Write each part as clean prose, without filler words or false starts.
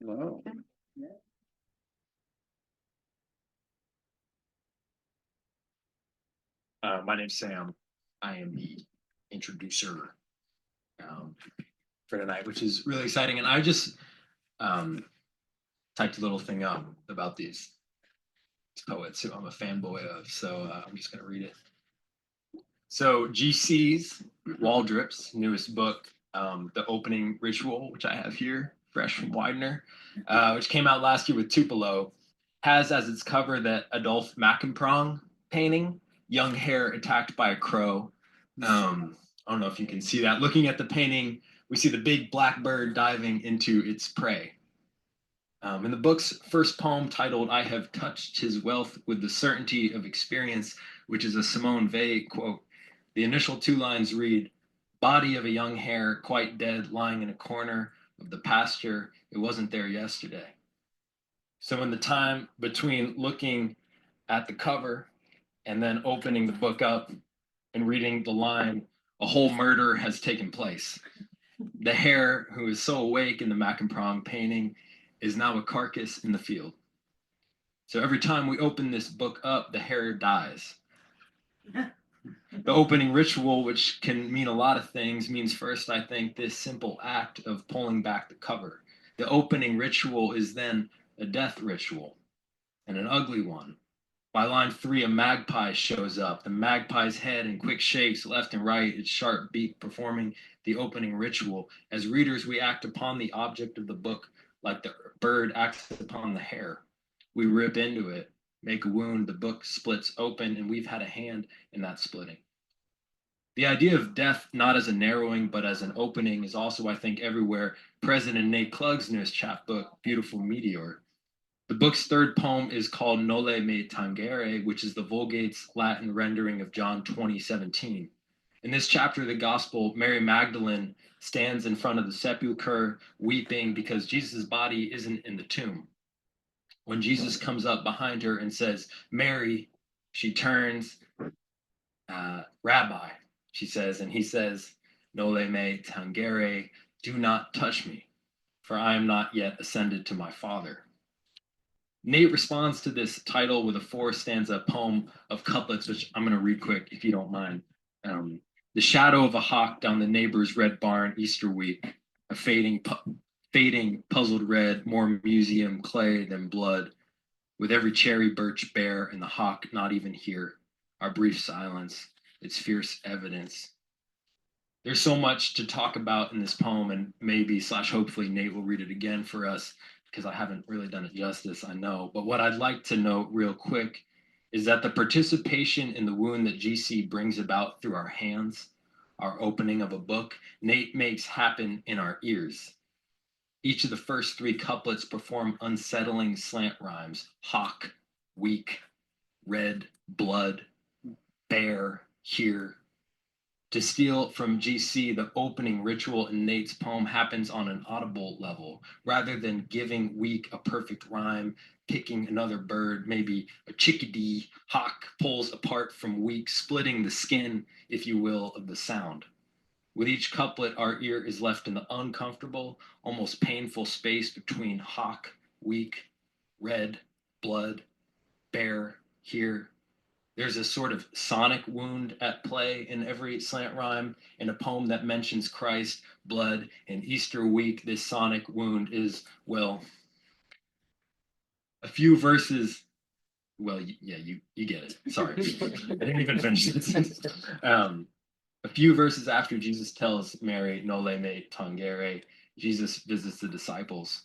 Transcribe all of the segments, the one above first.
Wow. My name's Sam. I am the introducer um, for tonight, which is really exciting. And I just um, typed a little thing up about these poets who I'm a fanboy of. So I'm just going to read it. So GC's Waldrip's newest book, The Opening Ritual, which I have here, fresh from Widener, which came out last year with Tupelo, has as its cover that Adolphe Mackenprong painting, Young Hare Attacked by a Crow. I don't know if you can see that. Looking at the painting, we see the big black bird diving into its prey. In the book's first poem, titled I Have Touched His Wealth with the Certainty of Experience, which is a Simone Weil quote, the initial two lines read, Body of a young hare, quite dead, lying in a corner of the pasture. It wasn't there yesterday. So, in the time between looking at the cover and then opening the book up and reading the line, a whole murder has taken place. The hare, who is so awake in the Mackenprong painting, is now a carcass in the field. So every time we open this book up, the hare dies. The opening ritual, which can mean a lot of things, means first, I think, this simple act of pulling back the cover. The opening ritual is then a death ritual, and an ugly one. By line 3, a magpie shows up. The magpie's head in quick shakes left and right, its sharp beak performing the opening ritual. As readers, we act upon the object of the book like the bird acts upon the hare. We rip into it, make a wound, the book splits open, and we've had a hand in that splitting. The idea of death not as a narrowing but as an opening is also, I think, everywhere present in Nate Klug's newest chapbook, Beautiful Meteor. The book's third poem is called Noli Me Tangere, which is the Vulgate's Latin rendering of John 20:17. In this chapter of the Gospel, Mary Magdalene stands in front of the sepulchre weeping because Jesus' body isn't in the tomb. When Jesus comes up behind her and says, Mary, she turns, Rabbi, she says, and he says, Noli Me Tangere, do not touch me, for I am not yet ascended to my Father. Nate responds to this title with a 4-stanza poem of couplets, which I'm going to read quick if you don't mind. The shadow of a hawk down the neighbor's red barn Easter week, a fading puzzled red, more museum clay than blood, with every cherry birch bare and the hawk not even here, our brief silence, its fierce evidence. There's so much to talk about in this poem, and maybe / hopefully Nate will read it again for us because I haven't really done it justice, I know. But what I'd like to note real quick is that the participation in the wound that GC brings about through our hands, our opening of a book, Nate makes happen in our ears. Each of the first 3 couplets perform unsettling slant rhymes: hawk, weak, red, blood, bear, here. To steal from GC, the opening ritual in Nate's poem happens on an audible level. Rather than giving weak a perfect rhyme, picking another bird, maybe a chickadee, hawk pulls apart from weak, splitting the skin, if you will, of the sound. With each couplet, our ear is left in the uncomfortable, almost painful space between hawk, weak, red, blood, bear, here. There's a sort of sonic wound at play in every slant rhyme. In a poem that mentions Christ, blood, and Easter week, this sonic wound is, well, a few verses. Well, yeah, you get it. Sorry, I didn't even finish this. A few verses after Jesus tells Mary, Noli Me Tangere, Jesus visits the disciples.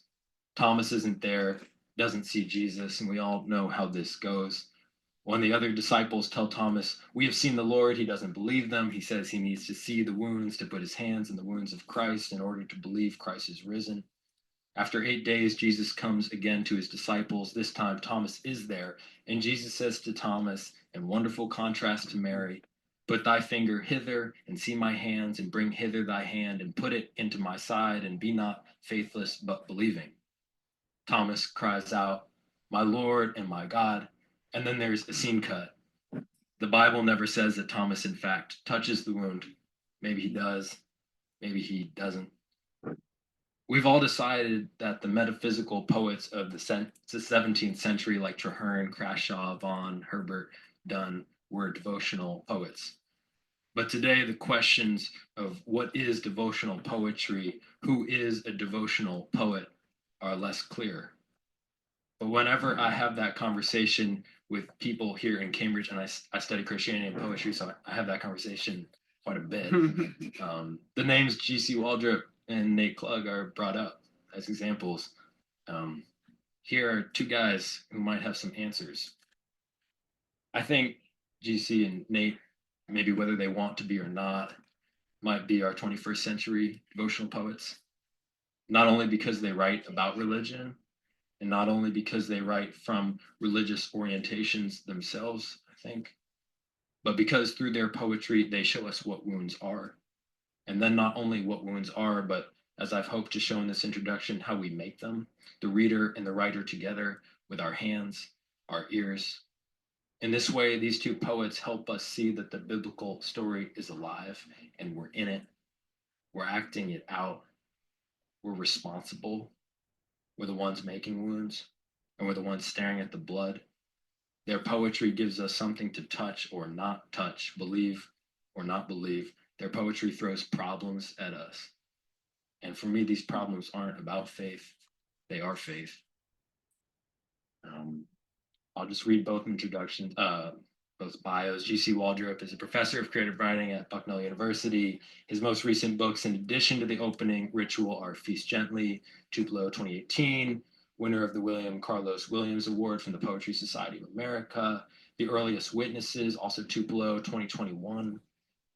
Thomas isn't there, doesn't see Jesus, and we all know how this goes. When the other disciples tell Thomas, we have seen the Lord, he doesn't believe them. He says he needs to see the wounds, to put his hands in the wounds of Christ in order to believe Christ is risen. After 8 days, Jesus comes again to his disciples. This time, Thomas is there. And Jesus says to Thomas, in wonderful contrast to Mary, put thy finger hither and see my hands, and bring hither thy hand and put it into my side, and be not faithless but believing. Thomas cries out, my Lord and my God. And then there's a scene cut. The Bible never says that Thomas, in fact, touches the wound. Maybe he does, maybe he doesn't. We've all decided that the metaphysical poets of the 17th century, like Traherne, Crashaw, Vaughan, Herbert, Donne, were devotional poets. But today, the questions of what is devotional poetry, who is a devotional poet, are less clear. But whenever I have that conversation with people here in Cambridge, and I study Christianity and poetry, so I have that conversation quite a bit. The names G.C. Waldrip and Nate Klug are brought up as examples. Um, here are two guys who might have some answers. I think GC and Nate, maybe whether they want to be or not, might be our 21st century devotional poets, not only because they write about religion and not only because they write from religious orientations themselves, I think, but because through their poetry, they show us what wounds are. And then not only what wounds are, but as I've hoped to show in this introduction, how we make them, the reader and the writer together with our hands, our ears. In this way, these two poets help us see that the biblical story is alive and we're in it. We're acting it out. We're responsible. We're the ones making wounds, and we're the ones staring at the blood. Their poetry gives us something to touch or not touch, believe or not believe. Their poetry throws problems at us. And for me, these problems aren't about faith, they are faith. Um, I'll just read both introductions, both bios. G.C. Waldrip is a professor of creative writing at Bucknell University. His most recent books, in addition to the opening ritual, are Feast Gently, Tupelo 2018, winner of the William Carlos Williams Award from the Poetry Society of America, The Earliest Witnesses, also Tupelo 2021.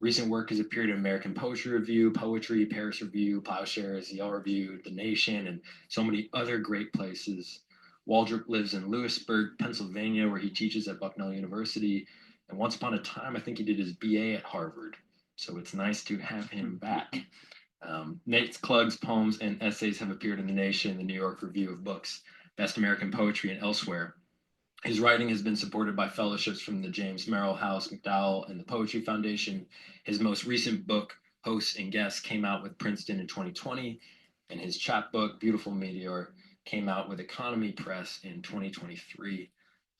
Recent work has appeared in American Poetry Review, Poetry, Paris Review, Plowshares, Yale Review, The Nation, and so many other great places. Waldrop lives in Lewisburg, Pennsylvania, where he teaches at Bucknell University. And once upon a time, I think he did his BA at Harvard. So it's nice to have him back. Nate Klug's poems and essays have appeared in The Nation, the New York Review of Books, Best American Poetry, and elsewhere. His writing has been supported by fellowships from the James Merrill House, MacDowell, and the Poetry Foundation. His most recent book, Hosts and Guests, came out with Princeton in 2020, and his chapbook, Beautiful Meteor, came out with Economy Press in 2023.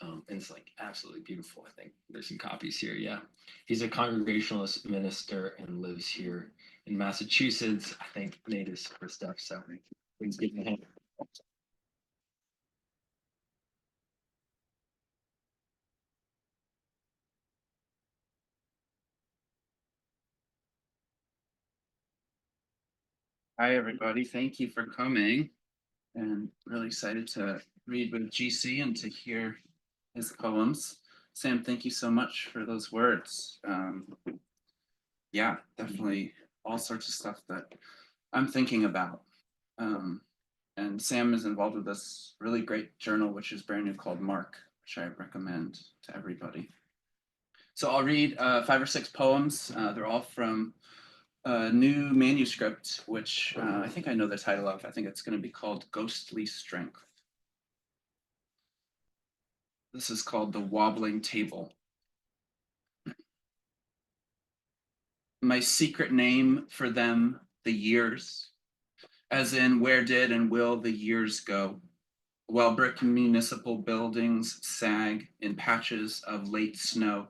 And it's like absolutely beautiful. I think there's some copies here. Yeah. He's a Congregationalist minister and lives here in Massachusetts. I think Nate is for stuff. So please give him a hand. Hi, everybody. Thank you for coming. And really excited to read with GC and to hear his poems. Sam, thank you so much for those words. Yeah, definitely all sorts of stuff that I'm thinking about. And Sam is involved with this really great journal, which is brand new, called Mark, which I recommend to everybody. So I'll read 5 or 6 poems. They're all from a new manuscript, which I think I know the title of. I think it's going to be called Ghostly Strength. This is called The Wobbling Table. My secret name for them, the years, as in where did and will the years go, while brick municipal buildings sag in patches of late snow,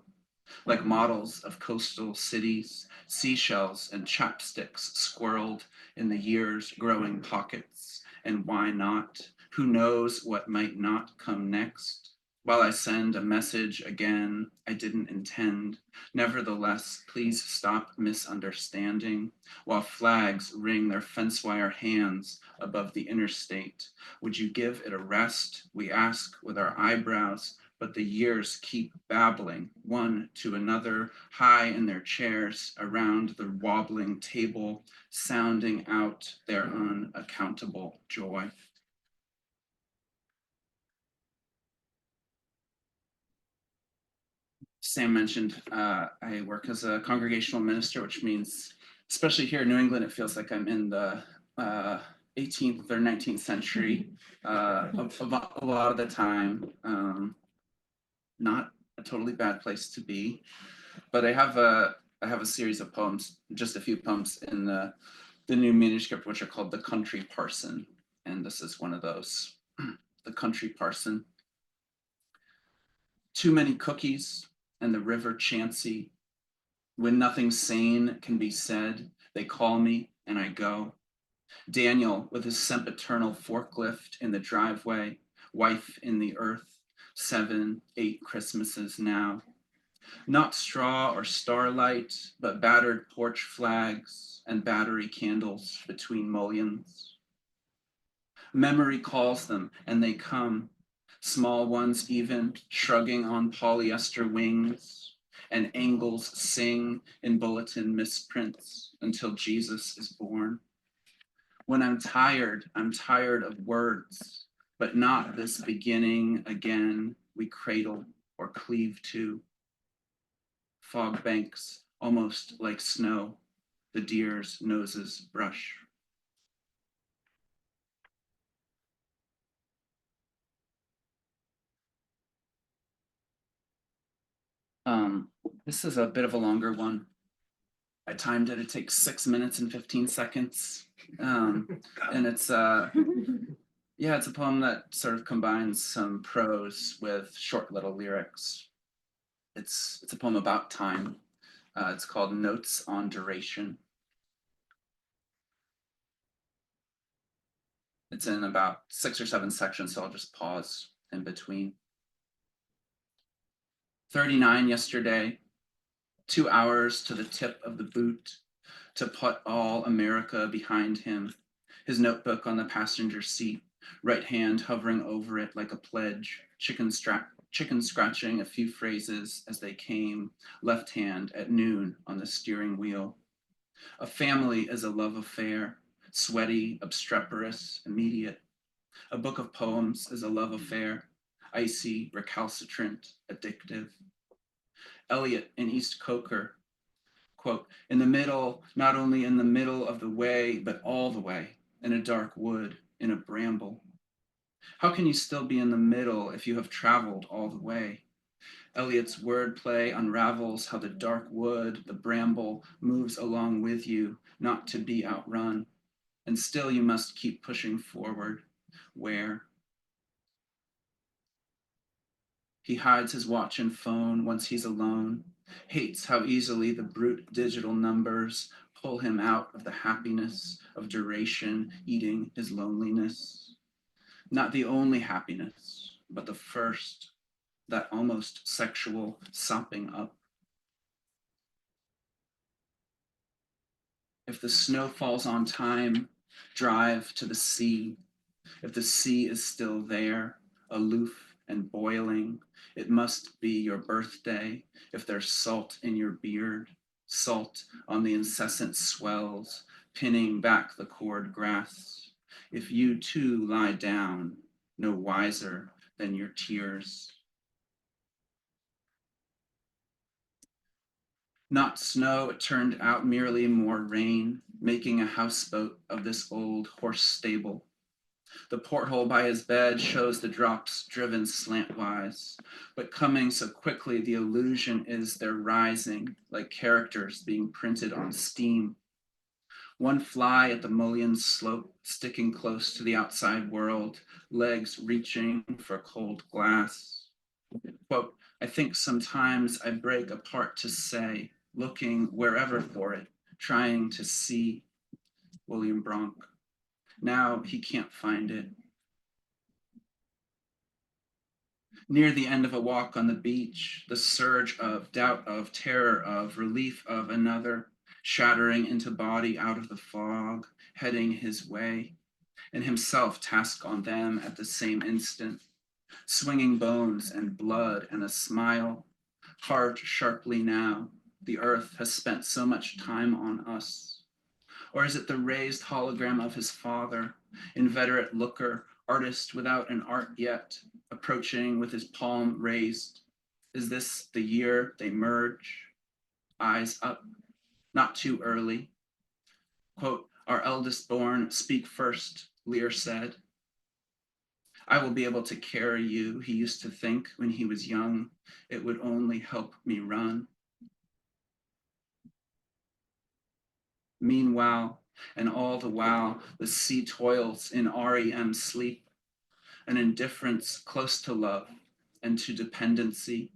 like models of coastal cities, seashells and chapsticks squirreled in the year's growing pockets. And why not? Who knows what might not come next? While I send a message again, I didn't intend. Nevertheless, please stop misunderstanding. While flags ring their fence wire hands above the interstate, would you give it a rest? We ask with our eyebrows, but the years keep babbling one to another, high in their chairs around the wobbling table, sounding out their unaccountable joy. Sam mentioned I work as a congregational minister, which means, especially here in New England, it feels like I'm in the 18th or 19th century a lot of the time. Not a totally bad place to be, but I have a series of poems, just a few poems in the the new manuscript, which are called The Country Parson. And this is one of those. The Country Parson. Too many cookies and the river chancy. When nothing sane can be said, they call me and I go. Daniel with his sempiternal forklift in the driveway, wife in the earth, 7, 8 Christmases now. Not straw or starlight, but battered porch flags and battery candles between mullions. Memory calls them and they come, small ones even, shrugging on polyester wings, and angles sing in bulletin misprints until Jesus is born. When I'm tired of words, but not this beginning again we cradle or cleave to. Fog banks, almost like snow, the deer's noses brush. This is a bit of a longer one. I timed it. It takes 6 minutes and 15 seconds. And it's it's a poem that sort of combines some prose with short little lyrics. It's a poem about time. It's called Notes on Duration. It's in about 6 or 7 sections, so I'll just pause in between. 39 yesterday, 2 hours to the tip of the boot to put all America behind him, his notebook on the passenger seat, right hand hovering over it like a pledge, chicken scratching a few phrases as they came, left hand at noon on the steering wheel. A family is a love affair, sweaty, obstreperous, immediate. A book of poems is a love affair, icy, recalcitrant, addictive. Eliot in East Coker, quote, in the middle, not only in the middle of the way, but all the way, in a dark wood, in a bramble. How can you still be in the middle if you have traveled all the way? Eliot's wordplay unravels how the dark wood, the bramble, moves along with you, not to be outrun. And still you must keep pushing forward. Where? He hides his watch and phone once he's alone, hates how easily the brute digital numbers pull him out of the happiness of duration, eating his loneliness. Not the only happiness, but the first, that almost sexual sopping up. If the snow falls on time, drive to the sea. If the sea is still there, aloof and boiling, it must be your birthday. If there's salt in your beard, salt on the incessant swells, pinning back the cord grass. If you too lie down, no wiser than your tears. Not snow, it turned out merely more rain, making a houseboat of this old horse stable. The porthole by his bed shows the drops driven slantwise, but coming so quickly, the illusion is they're rising like characters being printed on steam. One fly at the mullioned slope, sticking close to the outside world, legs reaching for cold glass. Quote, I think sometimes I break apart to say, looking wherever for it, trying to see William Bronk. Now he can't find it. Near the end of a walk on the beach, the surge of doubt of terror of relief of another, shattering into body out of the fog, heading his way, and himself task on them at the same instant, swinging bones and blood and a smile, carved sharply now, the earth has spent so much time on us. Or is it the raised hologram of his father, inveterate looker, artist without an art yet, approaching with his palm raised? Is this the year they merge? Eyes up, not too early. Quote, our eldest born, speak first, Lear said. I will be able to carry you, he used to think when he was young. It would only help me run. Meanwhile, And all the while, the sea toils in REM sleep, an indifference close to love and to dependency.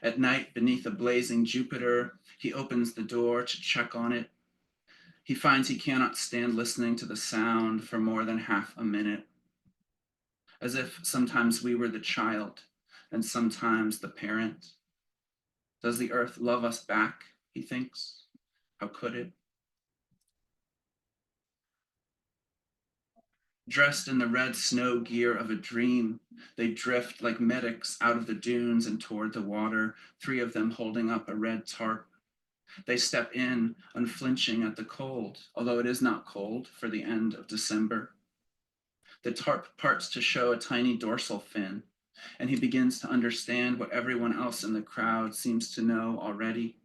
At night, beneath a blazing Jupiter, he opens the door to check on it. He finds he cannot stand listening to the sound for more than half a minute, as if sometimes we were the child and sometimes the parent. Does the earth love us back, he thinks? How could it? Dressed in the red snow gear of a dream, they drift like medics out of the dunes and toward the water, three of them holding up a red tarp. They step in, unflinching at the cold, although it is not cold for the end of December. The tarp parts to show a tiny dorsal fin, and he begins to understand what everyone else in the crowd seems to know already.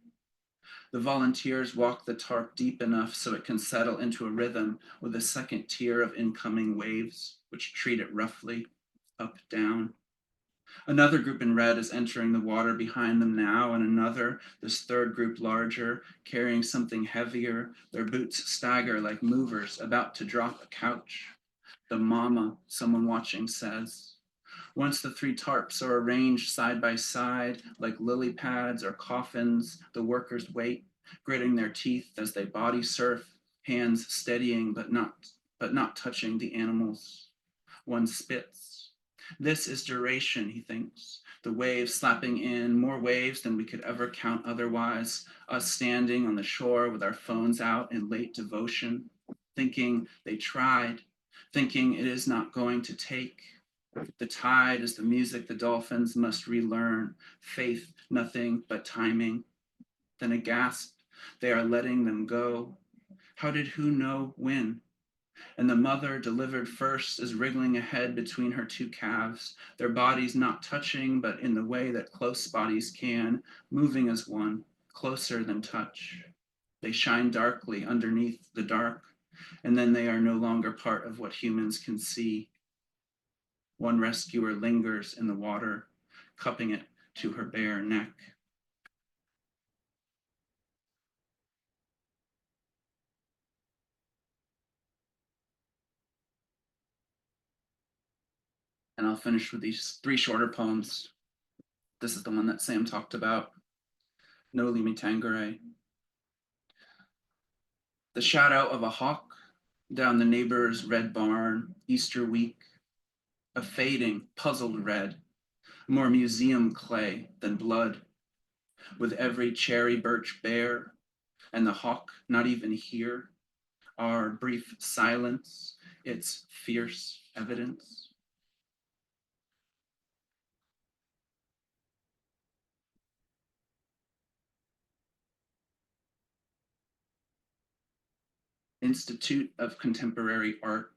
The volunteers walk the tarp deep enough so it can settle into a rhythm with a second tier of incoming waves, which treat it roughly, up, down. Another group in red is entering the water behind them now, and another, this third group larger, carrying something heavier. Their boots stagger like movers about to drop a couch. The mama, someone watching says. Once the three tarps are arranged side by side like lily pads or coffins, the workers wait, gritting their teeth as they body surf, hands steadying but not touching the animals. One spits. This is duration, he thinks. The waves slapping in, more waves than we could ever count otherwise, us standing on the shore with our phones out in late devotion, thinking they tried, thinking it is not going to take. The tide is the music the dolphins must relearn, faith, nothing but timing. Then a gasp, they are letting them go. How did who know when? And the mother, delivered first, is wriggling ahead between her two calves, their bodies not touching, but in the way that close bodies can, moving as one, closer than touch. They shine darkly underneath the dark, and then they are no longer part of what humans can see. One rescuer lingers in the water, cupping it to her bare neck. And I'll finish with these three shorter poems. This is the one that Sam talked about, No Limi Tangere. The shadow of a hawk down the neighbor's red barn, Easter week, a fading, puzzled red, more museum clay than blood, with every cherry birch bare, and the hawk not even here, our brief silence, its fierce evidence. Institute of Contemporary Art.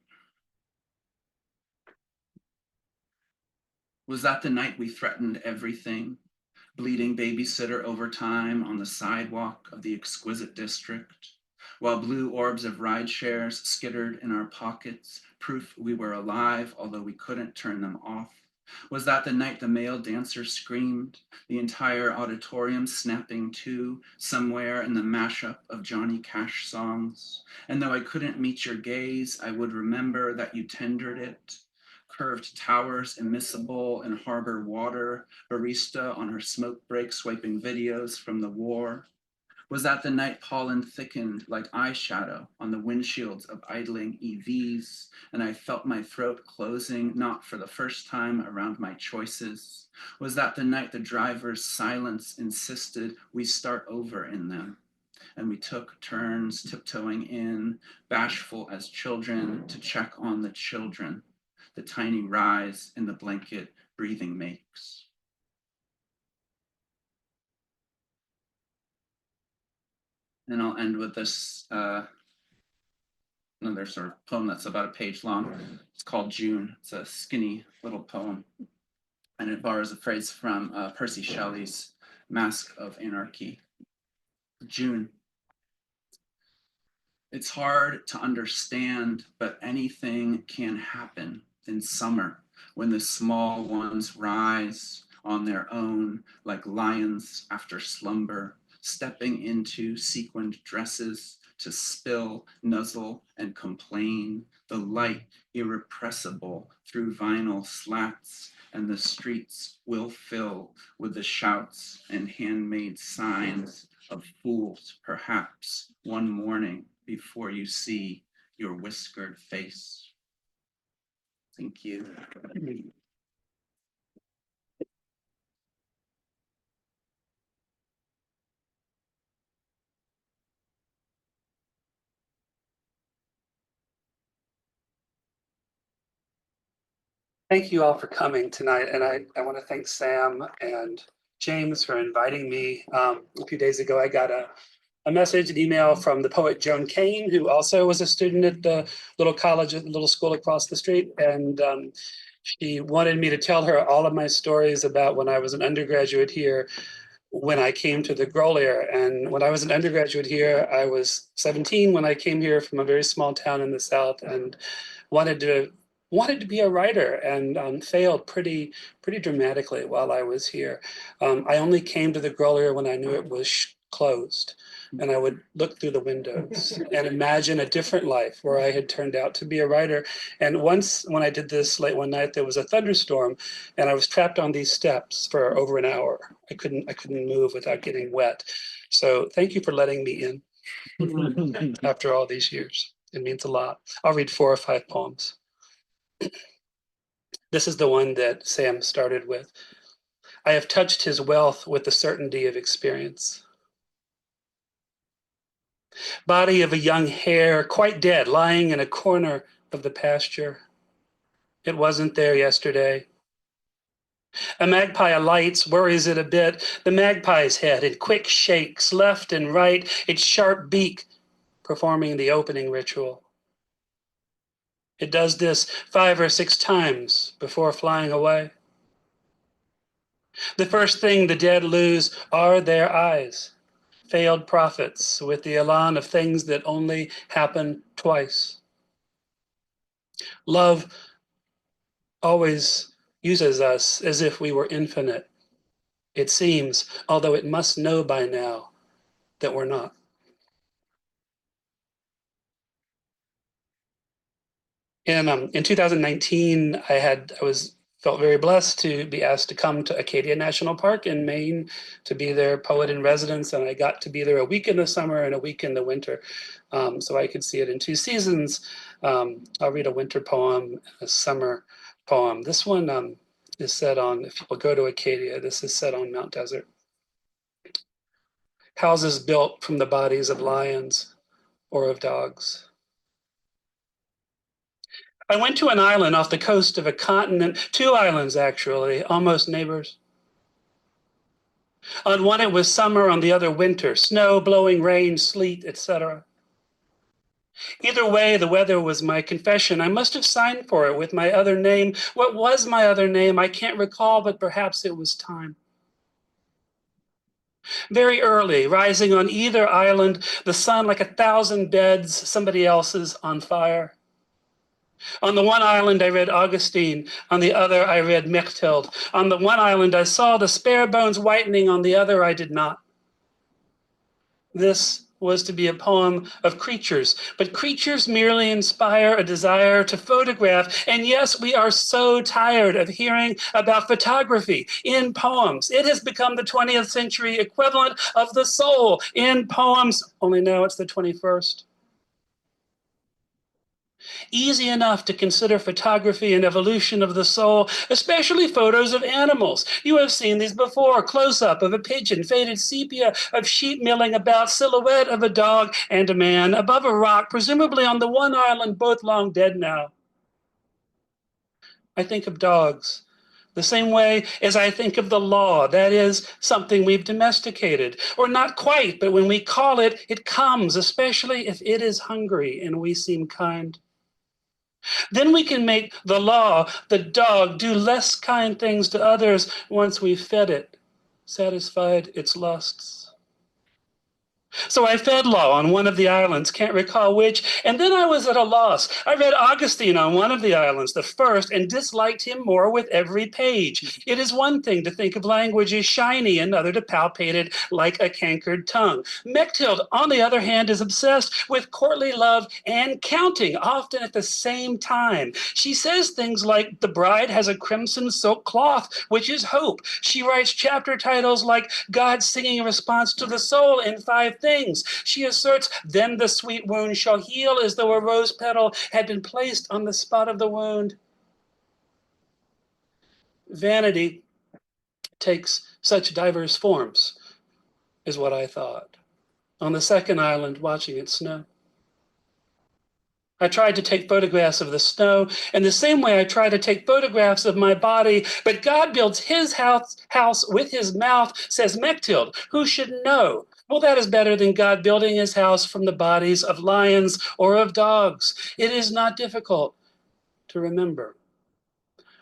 Was that the night we threatened everything? Bleeding babysitter overtime on the sidewalk of the exquisite district, while blue orbs of ride shares skittered in our pockets, proof we were alive, although we couldn't turn them off. Was that the night the male dancer screamed, the entire auditorium snapping to somewhere in the mashup of Johnny Cash songs? And though I couldn't meet your gaze, I would remember that you tendered it. Curved towers immiscible in harbor water, barista on her smoke break swiping videos from the war. Was that the night pollen thickened like eyeshadow on the windshields of idling EVs, and I felt my throat closing, not for the first time, around my choices? Was that the night the driver's silence insisted we start over in them, and we took turns tiptoeing in, bashful as children, to check on the children, the tiny rise in the blanket breathing makes? And I'll end with this another sort of poem that's about a page long. It's called June. It's a skinny little poem, and it borrows a phrase from Percy Shelley's Mask of Anarchy. June. It's hard to understand, but anything can happen in summer when the small ones rise on their own like lions after slumber, stepping into sequined dresses, to spill, nuzzle, and complain, the light irrepressible through vinyl slats, and the streets will fill with the shouts and handmade signs of fools, perhaps one morning before you see your whiskered face. Thank you. Thank you all for coming tonight. And I want to thank Sam and James for inviting me. A few days ago, I got a message, an email from the poet Joan Kane, who also was a student at the little college, at the little school across the street. And she wanted me to tell her all of my stories about when I was an undergraduate here, when I came to the Grolier. And when I was an undergraduate here, I was 17 when I came here from a very small town in the South and wanted to be a writer, and failed pretty dramatically while I was here. I only came to the Grolier when I knew it was closed, and I would look through the windows and imagine a different life where I had turned out to be a writer. And once, when I did this late one night, there was a thunderstorm, and I was trapped on these steps for over an hour. I couldn't move without getting wet. So thank you for letting me in after all these years. It means a lot. I'll read 4 or 5 poems. This is the one that Sam started with. I have touched his wealth with the certainty of experience. Body of a young hare, quite dead, lying in a corner of the pasture. It wasn't there yesterday. A magpie alights, worries it a bit. The magpie's head in quick shakes left and right, its sharp beak performing the opening ritual. It does this 5 or 6 times before flying away. The first thing the dead lose are their eyes, failed prophets with the elan of things that only happen twice. Love always uses us as if we were infinite, it seems, although it must know by now that we're not. In 2019, felt very blessed to be asked to come to Acadia National Park in Maine to be their poet in residence, and I got to be there a week in the summer and a week in the winter, so I could see it in 2 seasons. I'll read a winter poem and a summer poem. This one is set on, if people go to Acadia, this is set on Mount Desert. Houses built from the bodies of lions or of dogs. I went to an island off the coast of a continent, 2 islands actually, almost neighbors. On one it was summer, on the other winter, snow, blowing rain, sleet, etc. Either way, the weather was my confession. I must have signed for it with my other name. What was my other name? I can't recall, but perhaps it was time. Very early, rising on either island, the sun like 1,000 beds, somebody else's on fire. On the one island, I read Augustine. On the other, I read Mechthild. On the one island, I saw the spare bones whitening. On the other, I did not. This was to be a poem of creatures, but creatures merely inspire a desire to photograph. And yes, we are so tired of hearing about photography in poems. It has become the 20th century equivalent of the soul in poems, only now it's the 21st. Easy enough to consider photography an evolution of the soul, especially photos of animals. You have seen these before, close-up of a pigeon, faded sepia of sheep milling about, silhouette of a dog and a man above a rock, presumably on the one island, both long dead now. I think of dogs the same way as I think of the law, that is, something we've domesticated. Or not quite, but when we call it, it comes, especially if it is hungry and we seem kind. Then we can make the law, the dog, do less kind things to others once we've fed it, satisfied its lusts. So I fed law on one of the islands, can't recall which, and then I was at a loss. I read Augustine on one of the islands, the first, and disliked him more with every page. It is one thing to think of language as shiny, another to palpate it like a cankered tongue. Mechthild, on the other hand, is obsessed with courtly love and counting, often at the same time. She says things like, the bride has a crimson silk cloth, which is hope. She writes chapter titles like God singing a response to the soul in 5 things. She asserts, then the sweet wound shall heal as though a rose petal had been placed on the spot of the wound. Vanity takes such diverse forms, is what I thought. On the second island, watching it snow. I tried to take photographs of the snow in the same way I try to take photographs of my body, but God builds his house with his mouth, says Mechthild. Who should know? Well, that is better than God building his house from the bodies of lions or of dogs. It is not difficult to remember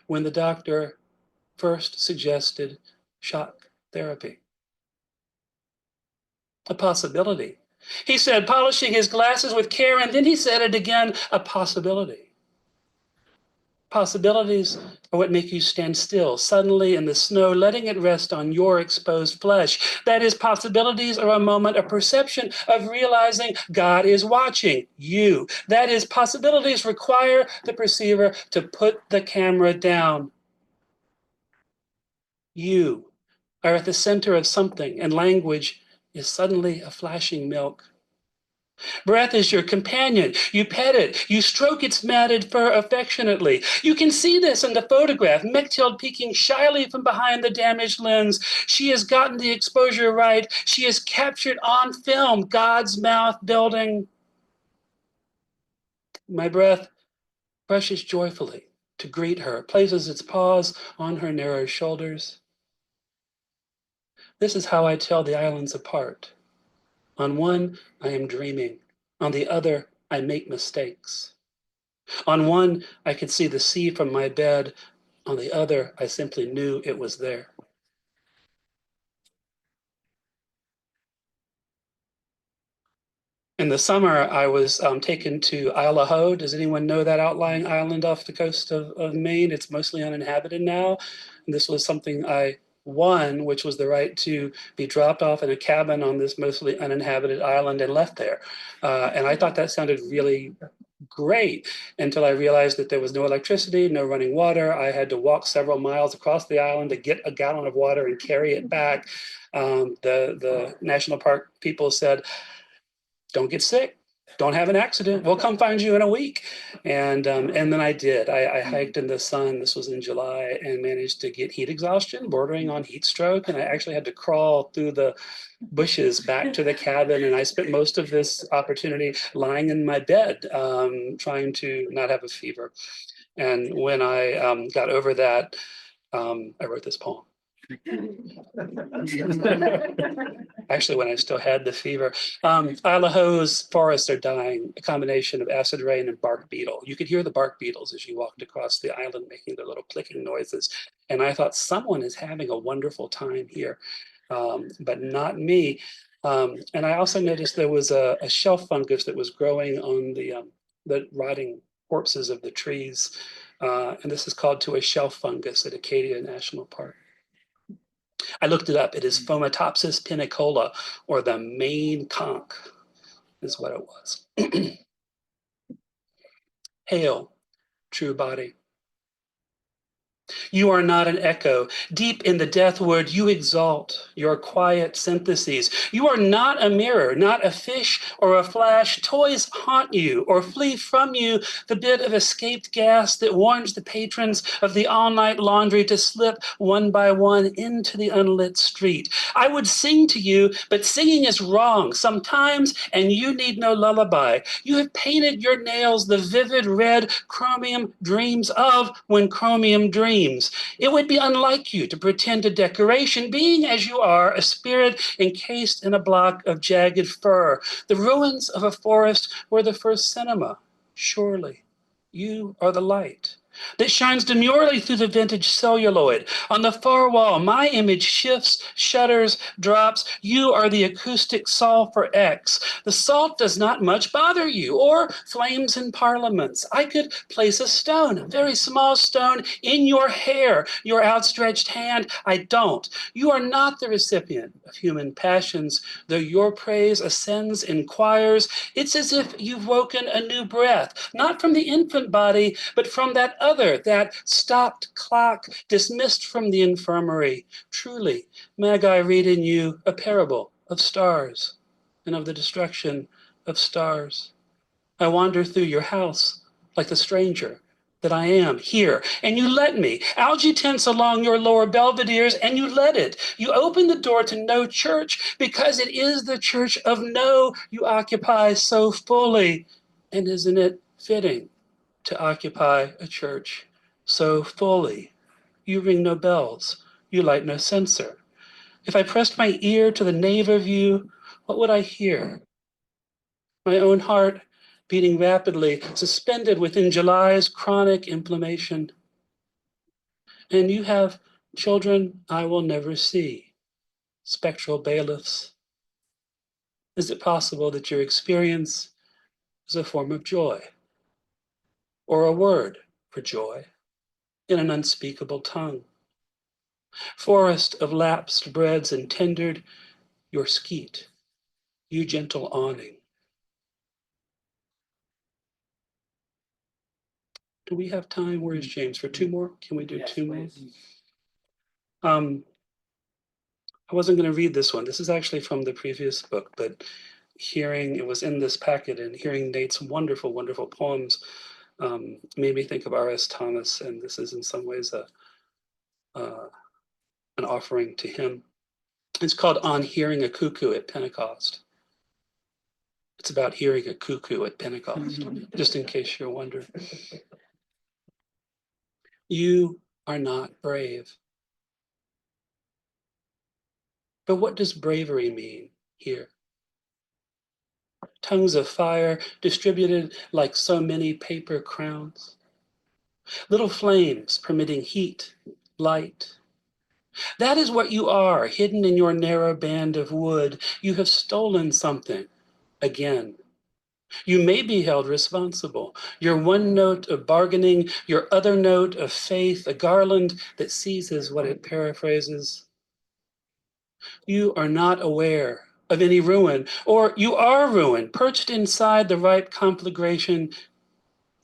when the doctor first suggested shock therapy. A possibility. He said, polishing his glasses with care, and then he said it again, a possibility. Possibilities are what make you stand still, suddenly in the snow, letting it rest on your exposed flesh. That is, possibilities are a moment of perception, of realizing God is watching you. That is, possibilities require the perceiver to put the camera down. You are at the center of something, and language is suddenly a flashing milk. Breath is your companion. You pet it. You stroke its matted fur affectionately. You can see this in the photograph, Mechthild peeking shyly from behind the damaged lens. She has gotten the exposure right. She has captured on film God's mouth building. My breath brushes joyfully to greet her, places its paws on her narrow shoulders. This is how I tell the islands apart. On one, I am dreaming. On the other, I make mistakes. On one, I could see the sea from my bed. On the other, I simply knew it was there. In the summer, I was taken to Isle Ho. Does anyone know that outlying island off the coast of Maine? It's mostly uninhabited now. And this was something I won, which was the right to be dropped off in a cabin on this mostly uninhabited island and left there. And I thought that sounded really great until I realized that there was no electricity, no running water. I had to walk several miles across the island to get a gallon of water and carry it back. The national park people said, don't get sick, don't have an accident, we'll come find you in a week. And then I did. I hiked in the sun, this was in July, and managed to get heat exhaustion bordering on heat stroke. And I actually had to crawl through the bushes back to the cabin. And I spent most of this opportunity lying in my bed, trying to not have a fever. And when I got over that, I wrote this poem. Actually, when I still had the fever. Isle Ho's forests are dying, a combination of acid rain and bark beetle. You could hear the bark beetles as you walked across the island making their little clicking noises. And I thought, someone is having a wonderful time here, but not me. And I also noticed there was a shelf fungus that was growing on the rotting corpses of the trees. And this is called to a shelf fungus at Acadia National Park. I looked it up. It is Fomitopsis pinicola, or the Maine conch, is what it was. Hail, true body. You are not an echo. Deep in the death word, you exalt your quiet syntheses. You are not a mirror, not a fish or a flash. Toys haunt you or flee from you, the bit of escaped gas that warns the patrons of the all-night laundry to slip one by one into the unlit street. I would sing to you, but singing is wrong sometimes, and you need no lullaby. You have painted your nails the vivid red chromium dreams of when chromium dreams. It would be unlike you to pretend a decoration, being as you are, a spirit encased in a block of jagged fur. The ruins of a forest were the first cinema. Surely, you are the light. that shines demurely through the vintage celluloid. On the far wall, my image shifts, shudders, drops. You are the acoustic sulfur X. The salt does not much bother you, or flames in parliaments. I could place a stone, a very small stone, in your hair, your outstretched hand. I don't. You are not the recipient of human passions, though your praise ascends in choirs. It's as if you've woken a new breath, not from the infant body, but from that other, that stopped clock, dismissed from the infirmary. Truly, may I read in you a parable of stars and of the destruction of stars. I wander through your house like the stranger that I am here, and you let me. Algae tints along your lower belvederes, and you let it. You open the door to no church because it is the church of no you occupy so fully. And isn't it fitting to occupy a church so fully? You ring no bells, you light no censer. If I pressed my ear to the nave of you, what would I hear? My own heart beating rapidly, suspended within July's chronic inflammation. And you have children I will never see, spectral bailiffs. Is it possible that your experience is a form of joy, or a word for joy, in an unspeakable tongue? Forest of lapsed breads and tendered, your skeet, you gentle awning. Do we have time? Where is James? For two more? Can we do Yes, two more? please. I wasn't going to read this one. This is actually from the previous book, but hearing it was in this packet, and hearing Nate's wonderful, wonderful poems made me think of R.S. Thomas, and this is in some ways an offering to him. It's called On Hearing a Cuckoo at Pentecost. It's about hearing a cuckoo at Pentecost, just in case you're wondering. You are not brave. But what does bravery mean here? Tongues of fire distributed like so many paper crowns. Little flames permitting heat, light. That is what you are, hidden in your narrow band of wood. You have stolen something again. You may be held responsible. Your one note of bargaining, your other note of faith, a garland that seizes what it paraphrases. You are not aware of any ruin, or you are ruin, perched inside the ripe conflagration.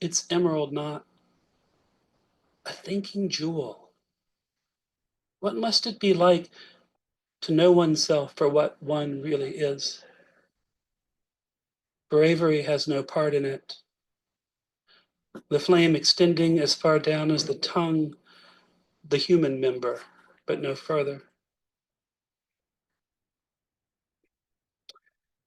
It's emerald knot, a thinking jewel. What must it be like to know oneself for what one really is? Bravery has no part in it. The flame extending as far down as the tongue, the human member, but no further.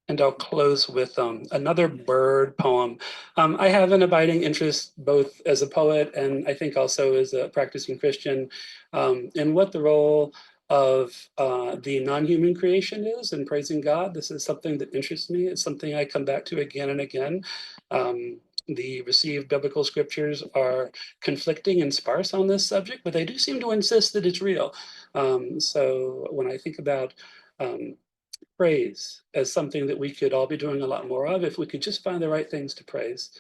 And I'll close with another bird poem. I have an abiding interest both as a poet and I think also as a practicing Christian in what the role of the non-human creation is in praising God. This is something that interests me. It's something I come back to again and again. The received biblical scriptures are conflicting and sparse on this subject, but they do seem to insist that it's real. So when I think about praise as something that we could all be doing a lot more of, if we could just find the right things to praise,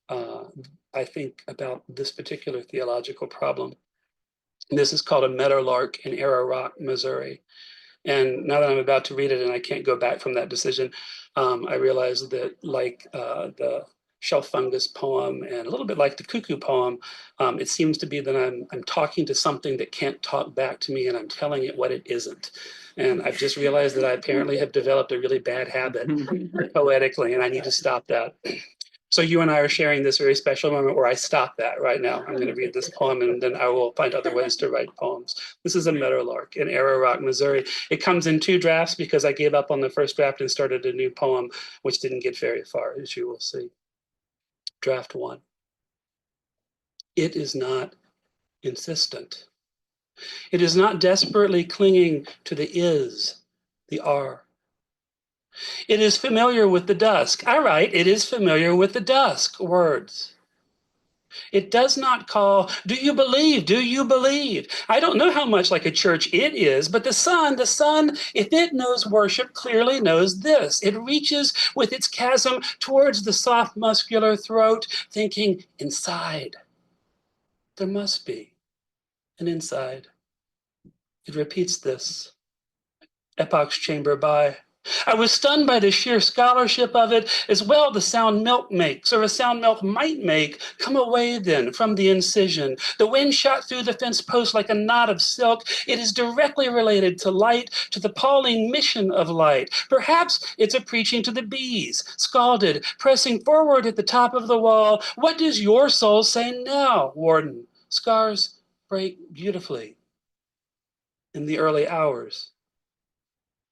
I think about this particular theological problem. This is called A Meadowlark in Arrow Rock, Missouri. And now that I'm about to read it and I can't go back from that decision, I realize that like the shelf fungus poem and a little bit like the cuckoo poem, it seems to be that I'm talking to something that can't talk back to me and I'm telling it what it isn't. And I've just realized that I apparently have developed a really bad habit poetically, and I need to stop that. So you and I are sharing this very special moment where I stop that right now. I'm going to read this poem and then I will find other ways to write poems. This is A Meadowlark in Arrow Rock, Missouri. It comes in two drafts because I gave up on the first draft and started a new poem, which didn't get very far, as you will see. Draft one. It is not insistent. It is not desperately clinging to the is, the are. It is familiar with the dusk. I write, it is familiar with the dusk, words. It does not call, do you believe? Do you believe? I don't know how much like a church it is, but the sun, if it knows worship, clearly knows this. It reaches with its chasm towards the soft muscular throat, thinking inside. There must be an inside. It repeats this. Epoch's chamber by. I was stunned by the sheer scholarship of it, as well the sound milk makes, or a sound milk might make. Come away then from the incision. The wind shot through the fence post like a knot of silk. It is directly related to light, to the Pauline mission of light. Perhaps it's a preaching to the bees, scalded, pressing forward at the top of the wall. What does your soul say now, Warden? Scars break beautifully in the early hours.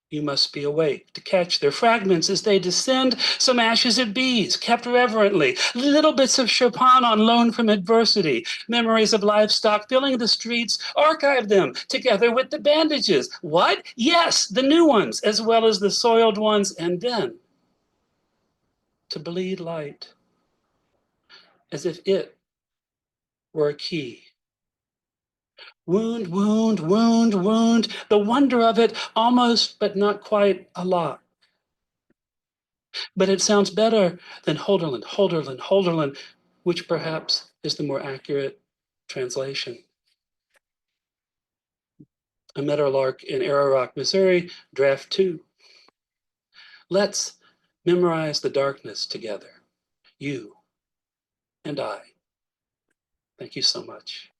You must be awake to catch their fragments as they descend, some ashes of bees kept reverently, little bits of Chopin on loan from adversity, memories of livestock filling the streets, archive them together with the bandages. What? Yes, the new ones as well as the soiled ones, and then to bleed light as if it were a key. Wound, wound, wound, wound, the wonder of it almost, but not quite a lot. But it sounds better than Holderlin, Holderlin, Holderlin, which perhaps is the more accurate translation. A meadowlark in Arrow Rock, Missouri, draft 2. Let's memorize the darkness together, you and I. Thank you so much.